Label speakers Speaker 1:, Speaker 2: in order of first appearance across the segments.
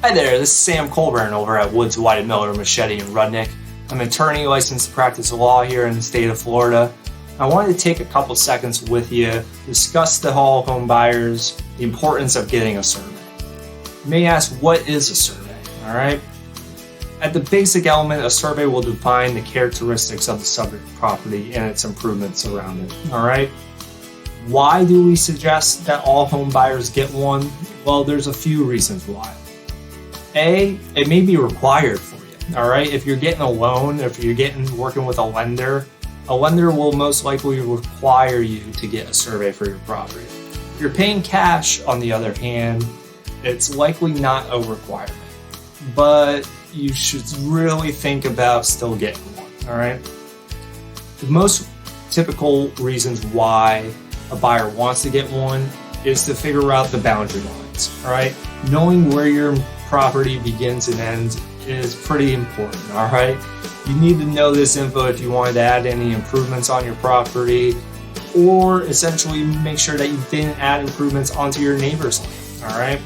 Speaker 1: Hi there, this is Sam Colburn over at Weidenmiller, Michetti, and Rudnick. I'm an attorney licensed to practice law here in the state of Florida. I wanted to take a couple seconds with you to discuss to all home buyers the importance of getting a survey. You may ask, what is a survey? All right. At the basic element, a survey will define the characteristics of the subject property and its improvements around it. All right. Why do we suggest that all home buyers get one? Well, there's a few reasons why. A, it may be required for you. All right. If you're getting a loan, if you're working with a lender will most likely require you to get a survey for your property. If you're paying cash, on the other hand, it's likely not a requirement, but you should really think about still getting one. All right. The most typical reasons why a buyer wants to get one is to figure out the boundary lines. All right. Knowing where your property begins and ends is pretty important. All right. You need to know this info if you wanted to add any improvements on your property, or essentially make sure that you didn't add improvements onto your neighbor's land. All right.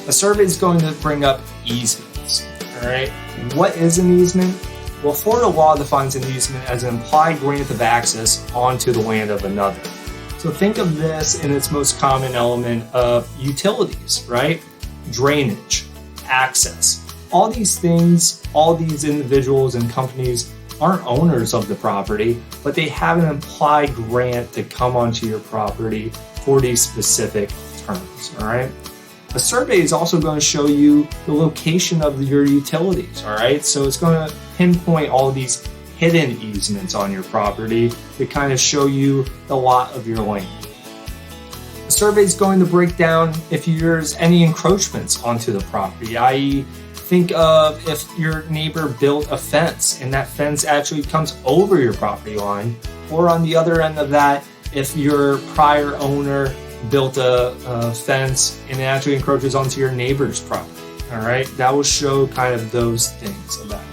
Speaker 1: A survey is going to bring up easements. All right. What is an easement? Well, Florida law defines an easement as an implied grant of access onto the land of another. So think of this in its most common element of utilities, right? Drainage, access. All these things, all these individuals and companies aren't owners of the property, but they have an implied grant to come onto your property for these specific terms, all right? A survey is also going to show you the location of your utilities, all right? So it's going to pinpoint all these hidden easements on your property to kind of show you the lot of your land. The survey is going to break down if there's any encroachments onto the property, i.e., think of if your neighbor built a fence and that fence actually comes over your property line, or on the other end of that, if your prior owner built a fence and it actually encroaches onto your neighbor's property. All right, that will show kind of those things of that nature.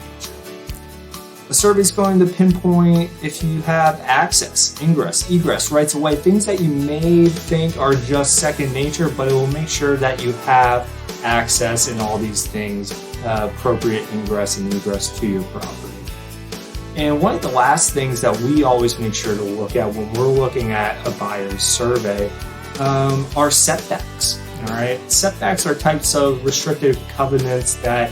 Speaker 1: The survey is going to pinpoint if you have access, ingress, egress, rights of way, things that you may think are just second nature, but it will make sure that you have access and all these things, appropriate ingress and egress to your property. And one of the last things that we always make sure to look at when we're looking at a buyer's survey are setbacks. All right, setbacks are types of restrictive covenants that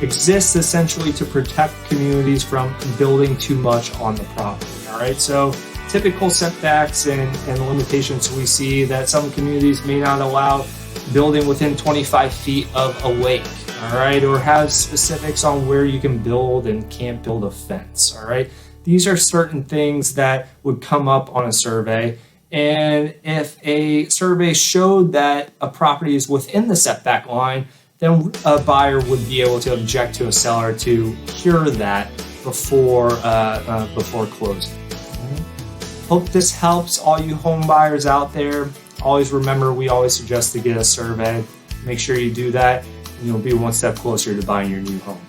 Speaker 1: exist essentially to protect communities from building too much on the property. All right, so typical setbacks and limitations we see that some communities may not allow building within 25 feet of a lake, all right, or have specifics on where you can build and can't build a fence, all right. These are certain things that would come up on a survey, and if a survey showed that a property is within the setback line, then a buyer would be able to object to a seller to cure that before closing. Hope this helps all you home buyers out there. Always remember, we always suggest to get a survey. Make sure you do that, and you'll be one step closer to buying your new home.